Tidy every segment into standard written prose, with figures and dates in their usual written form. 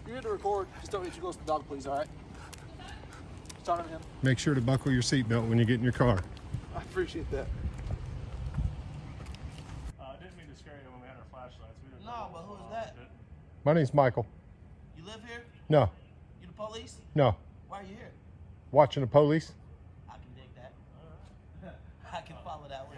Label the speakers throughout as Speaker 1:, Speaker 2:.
Speaker 1: You're good to record. Just don't get too close to the dog, please, all right? Start on him.
Speaker 2: Make sure to buckle your seatbelt when you get in your car.
Speaker 1: I appreciate that.
Speaker 3: Didn't mean to scare you when we had our flashlights. We didn't
Speaker 4: No, but who's that?
Speaker 2: My name's Michael.
Speaker 4: You live here?
Speaker 2: No,
Speaker 4: You the police?
Speaker 2: no.
Speaker 4: Why are you here?
Speaker 2: Watching the police?
Speaker 4: I can dig that. I can follow that one.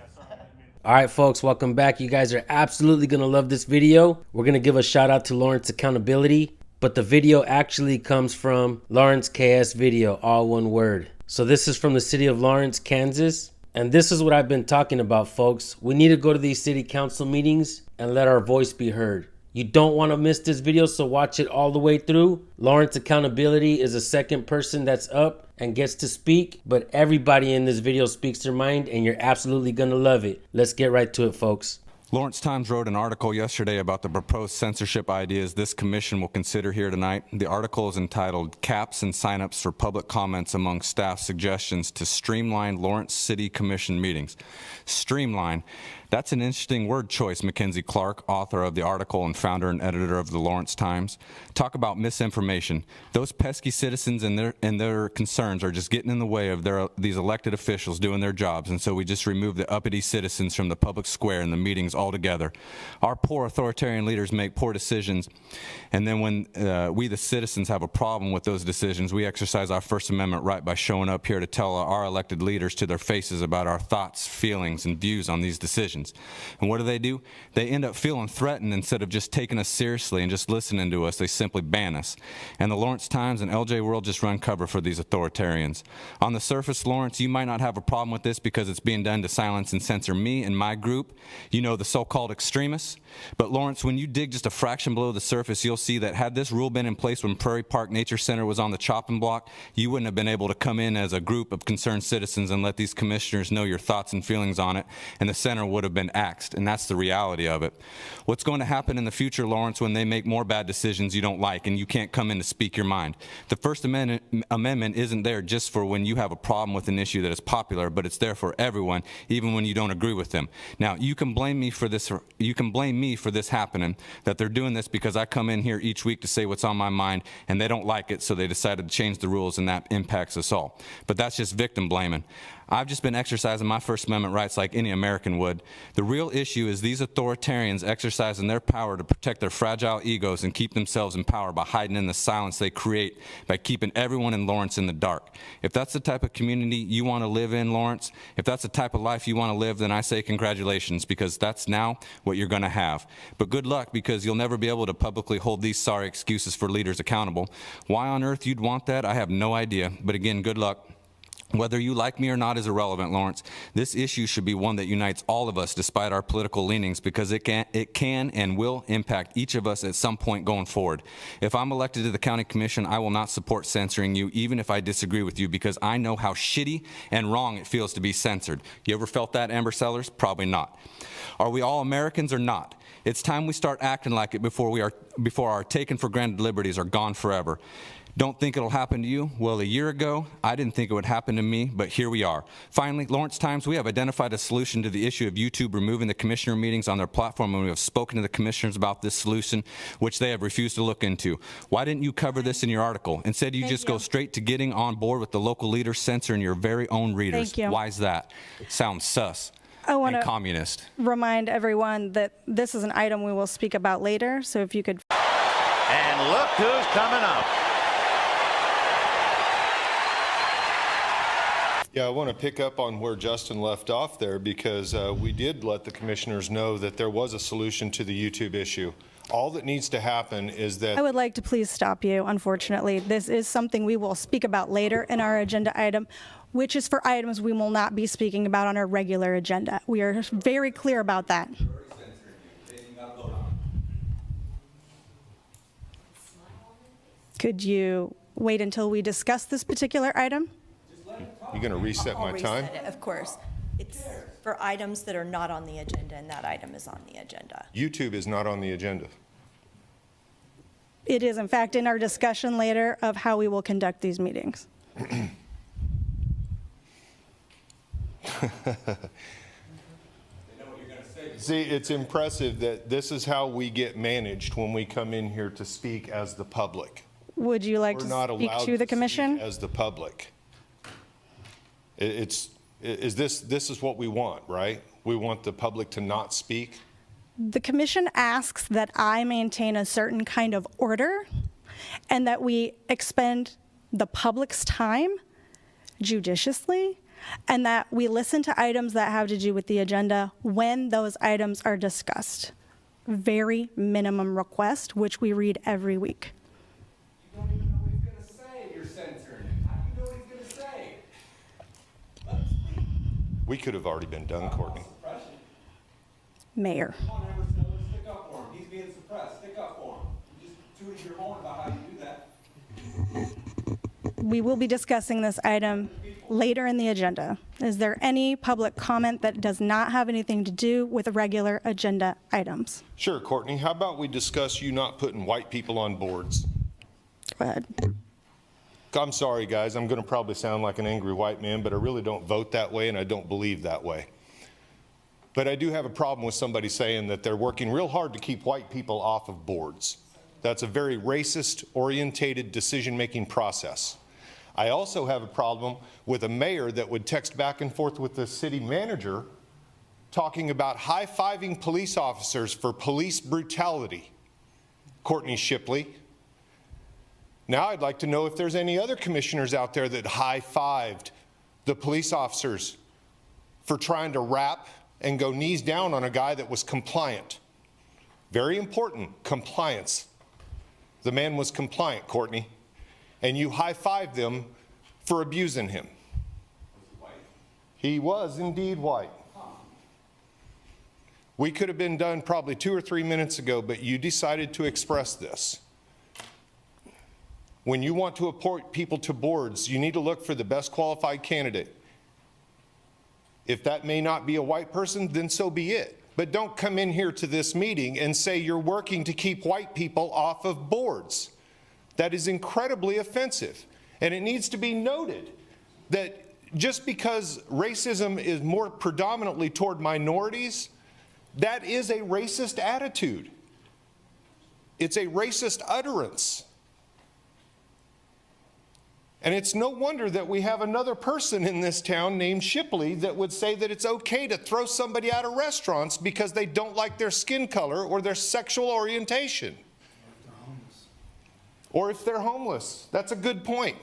Speaker 5: All right, folks, welcome back. You guys are absolutely going to love this video. We're going to give a shout out to Lawrence Accountability, but the video actually comes from Lawrence KS Video, all one word. So this is from the city of Lawrence, Kansas. And this is what I've been talking about, folks. We need to go to these city council meetings and let our voice be heard. You don't want to miss this video, so watch it all the way through. Lawrence Accountability is a second person that's up and gets to speak, but everybody in this video speaks their mind, and you're absolutely going to love it. Let's get right to it, folks.
Speaker 6: Lawrence Times wrote an article yesterday about the proposed censorship ideas this commission will consider here tonight. The article is entitled Caps and Signups for Public Comments Among Staff Suggestions to Streamline Lawrence City Commission Meetings. Streamline. That's an interesting word choice, Mackenzie Clark, author of the article and founder and editor of the Lawrence Times. Talk about misinformation. Those pesky citizens and their concerns are just getting in the way of these elected officials doing their jobs, and so we just remove the uppity citizens from the public square and the meetings altogether. Our poor authoritarian leaders make poor decisions, and then when we the citizens have a problem with those decisions, we exercise our First Amendment right by showing up here to tell our elected leaders to their faces about our thoughts, feelings, and views on these decisions. And what do? They end up feeling threatened instead of just taking us seriously and just listening to us. They simply ban us. And the Lawrence Times and LJ World just run cover for these authoritarians. On the surface, Lawrence, you might not have a problem with this because it's being done to silence and censor me and my group, you know, the so-called extremists. But Lawrence, when you dig just a fraction below the surface, you'll see that had this rule been in place when Prairie Park Nature Center was on the chopping block, you wouldn't have been able to come in as a group of concerned citizens and let these commissioners know your thoughts and feelings on it, and the center would have been axed, and that's the reality of it. What's going to happen in the future, Lawrence, when they make more bad decisions you don't like and you can't come in to speak your mind? The First Amendment isn't there just for when you have a problem with an issue that is popular, but it's there for everyone, even when you don't agree with them. Now, you can blame me for this. You can blame me for this happening, that they're doing this because I come in here each week to say what's on my mind, and they don't like it, so they decided to change the rules, and that impacts us all. But that's just victim blaming. I've just been exercising my First Amendment rights like any American would. The real issue is these authoritarians exercising their power to protect their fragile egos and keep themselves in power by hiding in the silence they create by keeping everyone in Lawrence in the dark. If that's the type of community you want to live in, Lawrence, if that's the type of life you want to live, then I say congratulations, because that's now what you're going to have. But good luck, because you'll never be able to publicly hold these sorry excuses for leaders accountable. Why on earth you'd want that, I have no idea. But again, good luck. Whether you like me or not is irrelevant, Lawrence. This issue should be one that unites all of us despite our political leanings, because it can and will impact each of us at some point going forward. If I'm elected to the county commission, I will not support censoring you, even if I disagree with you, because I know how shitty and wrong it feels to be censored. You ever felt that, Amber Sellers? Probably not. Are we all Americans or not? It's time we start acting like it before our taken for granted liberties are gone forever. Don't think it'll happen to you? Well, a year ago, I didn't think it would happen to me, but here we are. Finally, Lawrence Times, we have identified a solution to the issue of YouTube removing the commissioner meetings on their platform, and we have spoken to the commissioners about this solution, which they have refused to look into. Why didn't you cover this in your article? Instead, you just go straight to getting on board with the local leaders censoring your very own readers.
Speaker 7: Thank you.
Speaker 6: Why is that? Sounds sus.
Speaker 7: I want to
Speaker 6: communist.
Speaker 7: remind everyone that this is an item we will speak about later, so if you could.
Speaker 8: And look who's coming up.
Speaker 2: Yeah, I want to pick up on where Justin left off there, because we did let the commissioners know that there was a solution to the YouTube issue. All that needs to happen is that...
Speaker 7: I would like to please stop you, unfortunately. This is something we will speak about later in our agenda item, which is for items we will not be speaking about on our regular agenda. We are very clear about that. Could you wait until we discuss this particular item?
Speaker 2: You're going to reset my time?
Speaker 9: Reset it, of course. It's for items that are not on the agenda, and that item is on the agenda.
Speaker 2: YouTube is not on the agenda.
Speaker 7: It is, in fact, in our discussion later of how we will conduct these meetings.
Speaker 2: See, it's impressive that this is how we get managed when we come in here to speak as the public.
Speaker 7: Would you like
Speaker 2: We're
Speaker 7: to
Speaker 2: not
Speaker 7: speak
Speaker 2: allowed
Speaker 7: to the
Speaker 2: speak
Speaker 7: commission?
Speaker 2: as the public. This is what we want, right? We want the public to not speak.
Speaker 7: The commission asks that I maintain a certain kind of order and that we expend the public's time judiciously and that we listen to items that have to do with the agenda when those items are discussed. Very minimum request, which we read every week.
Speaker 6: You don't even know what he's going to say. You're censoring him. How do you know what he's going to say? Let him speak.
Speaker 2: We could have already been done, Courtney.
Speaker 7: Mayor.
Speaker 6: Come on, Edward, stick up for him. He's being suppressed. Stick up for him. You just tooted your horn about how you do that.
Speaker 7: We will be discussing this item later in the agenda. Is there any public comment that does not have anything to do with regular agenda items?
Speaker 2: Sure, Courtney. How about we discuss you not putting white people on boards?
Speaker 7: Go ahead.
Speaker 2: I'm sorry, guys. I'm going to probably sound like an angry white man, but I really don't vote that way and I don't believe that way. But I do have a problem with somebody saying that they're working real hard to keep white people off of boards. That's a very racist-orientated decision-making process. I also have a problem with a mayor that would text back and forth with the city manager talking about high-fiving police officers for police brutality. Courtney Shipley. Now I'd like to know if there's any other commissioners out there that high-fived the police officers for trying to rap and go knees down on a guy that was compliant. Very important, compliance. The man was compliant, Courtney, and you high-fived them for abusing him. He was indeed white. We could have been done probably 2 or 3 minutes ago, but you decided to express this. When you want to appoint people to boards, you need to look for the best qualified candidate. If that may not be a white person, then so be it. But don't come in here to this meeting and say you're working to keep white people off of boards. That is incredibly offensive. And it needs to be noted that just because racism is more predominantly toward minorities, that is a racist attitude. It's a racist utterance. And it's no wonder that we have another person in this town named Shipley that would say that it's okay to throw somebody out of restaurants because they don't like their skin color or their sexual orientation. Or if they're homeless. That's a good point.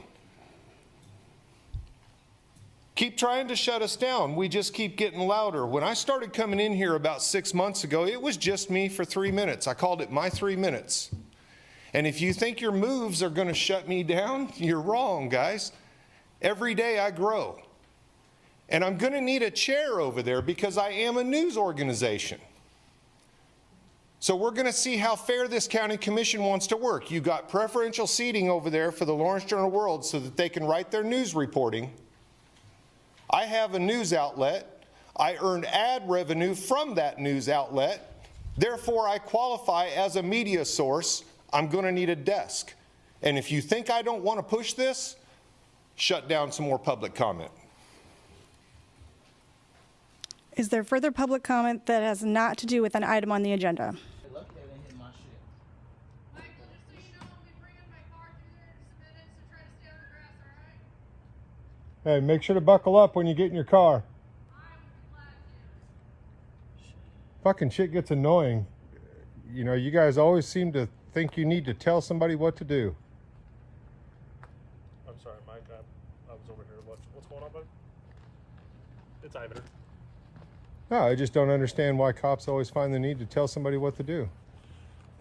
Speaker 2: Keep trying to shut us down. We just keep getting louder. When I started coming in here about 6 months ago, it was just me for 3 minutes. I called it my 3 minutes. And if you think your moves are going to shut me down, you're wrong, guys. Every day I grow. And I'm going to need a chair over there because I am a news organization. So we're going to see how fair this county commission wants to work. You got preferential seating over there for the Lawrence Journal-World so that they can write their news reporting. I have a news outlet. I earn ad revenue from that news outlet. Therefore, I qualify as a media source. I'm going to need a desk. And if you think I don't want to push this, shut down some more public comment.
Speaker 7: Is there further public comment that has not to do with an item on the agenda?
Speaker 2: Hey, make sure to buckle up when you get in your car. Fucking shit gets annoying. You know, you guys always seem to think you need to tell somebody what to do.
Speaker 3: I'm sorry, Mike. I was over here. What's going on, bud? It's Ivan.
Speaker 2: No, I just don't understand why cops always find the need to tell somebody what to do.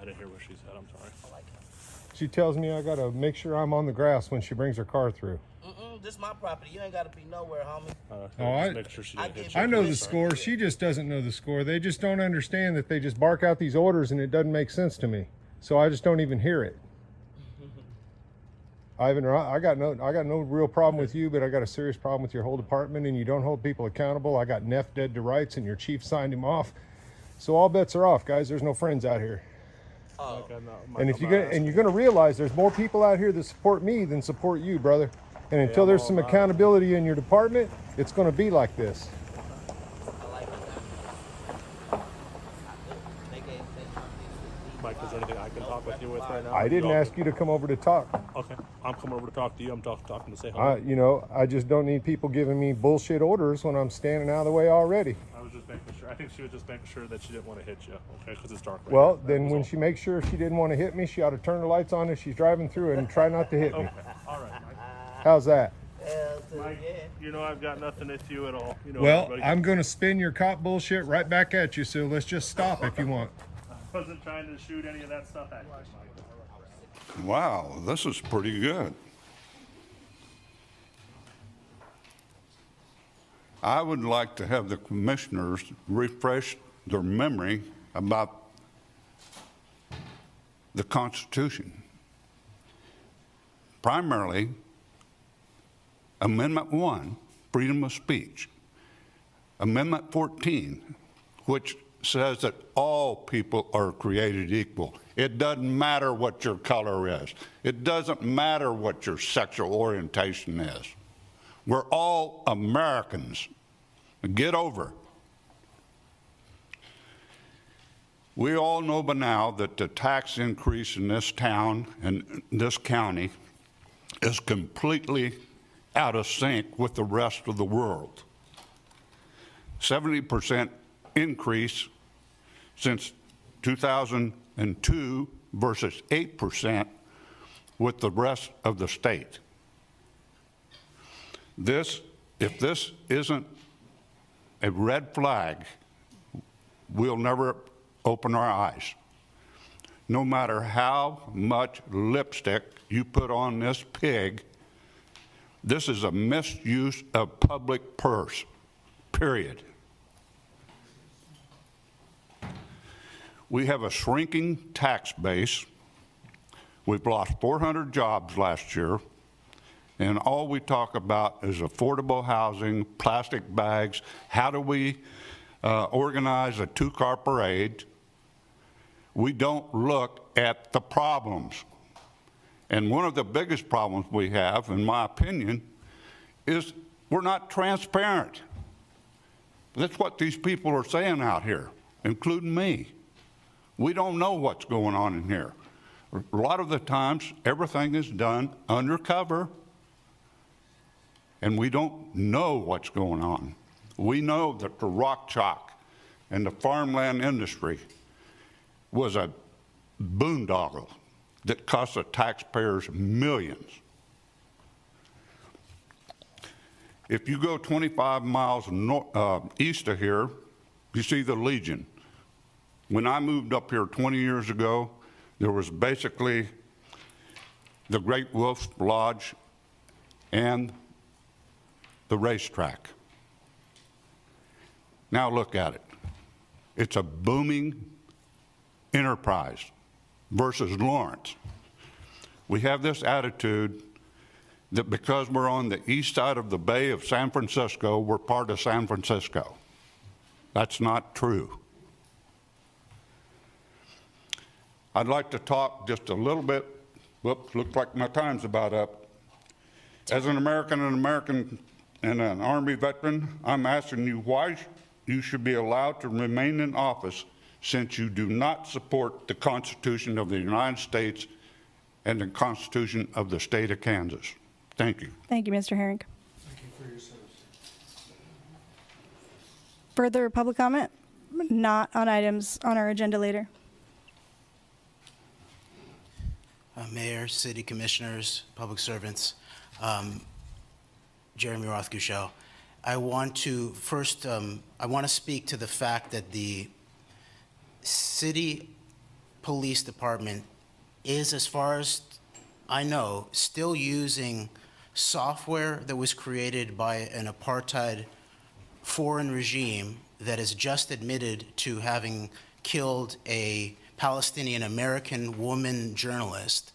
Speaker 3: I didn't hear what she said. I'm sorry.
Speaker 2: She tells me I gotta make sure I'm on the grass when she brings her car through.
Speaker 4: This is my property. You ain't got to be nowhere, homie.
Speaker 3: Make sure she didn't hit you.
Speaker 2: I know the score. She just doesn't know the score. They just don't understand that they just bark out these orders and it doesn't make sense to me. So I just don't even hear it. Ivan, I got no real problem with you, but I got a serious problem with your whole department, and you don't hold people accountable. I got Neff dead to rights, and your chief signed him off. So all bets are off, guys. There's no friends out here. And if you're gonna realize there's more people out here that support me than support you, brother. And until there's some accountability in your department, it's going to be like this.
Speaker 3: you with right now?
Speaker 2: I didn't ask you to come over to talk.
Speaker 3: Okay, I'm coming over to talk to you. I'm talking to say hi.
Speaker 2: You know, I just don't need people giving me bullshit orders when I'm standing out of the way already.
Speaker 3: I was just making sure. I think she was just making sure that she didn't want to hit you. Okay, because it's dark. Right
Speaker 2: Well,
Speaker 3: now.
Speaker 2: then when she makes sure she didn't want to hit me, she ought to turn the lights on as she's driving through and try not to hit me.
Speaker 3: Okay, all right, Mike.
Speaker 2: How's that?
Speaker 3: Mike, you know I've got nothing with you at all. You know.
Speaker 2: Well,
Speaker 3: everybody-
Speaker 2: I'm going to spin your cop bullshit right back at you, so let's just stop if you want.
Speaker 3: I wasn't trying to shoot any of that stuff at you, Mike.
Speaker 10: Wow, this is pretty good. I would like to have the commissioners refresh their memory about the Constitution. Primarily, Amendment 1, freedom of speech. Amendment 14, which says that all people are created equal. It doesn't matter what your color is. It doesn't matter what your sexual orientation is. We're all Americans. Get over it. We all know by now that the tax increase in this town and this county is completely out of sync with the rest of the world. 70% increase since 2002 versus 8% with the rest of the state. If this isn't a red flag, we'll never open our eyes. No matter how much lipstick you put on this pig, this is a misuse of public purse, period. We have a shrinking tax base. We've lost 400 jobs last year, and all we talk about is affordable housing, plastic bags. How do we organize a two-car parade? We don't look at the problems. And one of the biggest problems we have, in my opinion, is we're not transparent. That's what these people are saying out here, including me. We don't know what's going on in here. A lot of the times, everything is done undercover, and we don't know what's going on. We know that the rock chalk and the farmland industry was a boondoggle that cost the taxpayers millions. If you go 25 miles east of here, you see the Legion. When I moved up here 20 years ago, there was basically the Great Wolf Lodge and the racetrack. Now look at it. It's a booming enterprise versus Lawrence. We have this attitude that because we're on the east side of the Bay of San Francisco, we're part of San Francisco. That's not true. I'd like to talk just a little bit. Whoops, looks like my time's about up. As an American and an Army veteran, I'm asking you why you should be allowed to remain in office since you do not support the Constitution of the United States and the Constitution of the state of Kansas. Thank you.
Speaker 7: Thank you, Mr. Herring.
Speaker 1: Thank you for your service.
Speaker 7: Further public comment? Not on items on our agenda later.
Speaker 4: Mayor, city commissioners, public servants, Jeremy Rothkushel. I want to first, I want to speak to the fact that the city police department is, as far as I know, still using software that was created by an apartheid foreign regime that has just admitted to having killed a Palestinian American woman journalist.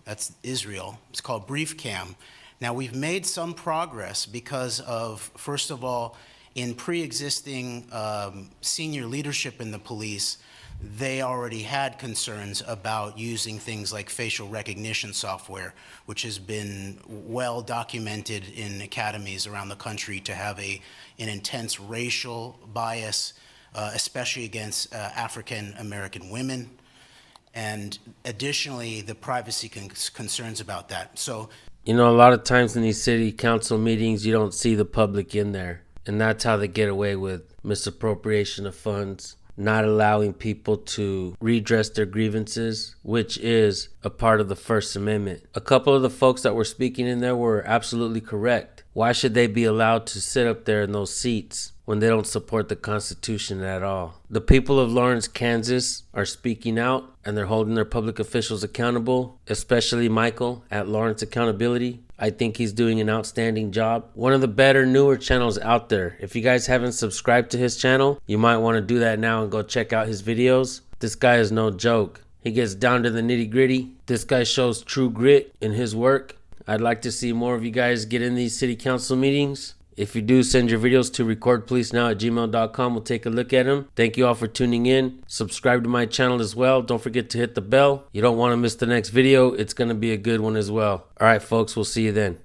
Speaker 4: That's Israel. It's called BriefCam. Now, we've made some progress because of, first of all, in pre-existing senior leadership in the police, they already had concerns about using things like facial recognition software, which has been well documented in academies around the country to have an intense racial bias, especially against African American women. And additionally, the privacy concerns about that. So,
Speaker 5: you know, a lot of times in these city council meetings, you don't see the public in there. And that's how they get away with misappropriation of funds, not allowing people to redress their grievances, which is a part of the First Amendment. A couple of the folks that were speaking in there were absolutely correct. Why should they be allowed to sit up there in those seats when they don't support the Constitution at all? The people of Lawrence, Kansas are speaking out, and they're holding their public officials accountable, especially Michael at Lawrence Accountability. I think he's doing an outstanding job. One of the better, newer channels out there. If you guys haven't subscribed to his channel, you might want to do that now and go check out his videos. This guy is no joke. He gets down to the nitty-gritty. This guy shows true grit in his work. I'd like to see more of you guys get in these city council meetings. If you do, send your videos to recordpolicenow@gmail.com. We'll take a look at them. Thank you all for tuning in. Subscribe to my channel as well. Don't forget to hit the bell. You don't want to miss the next video. It's going to be a good one as well. All right, folks, we'll see you then.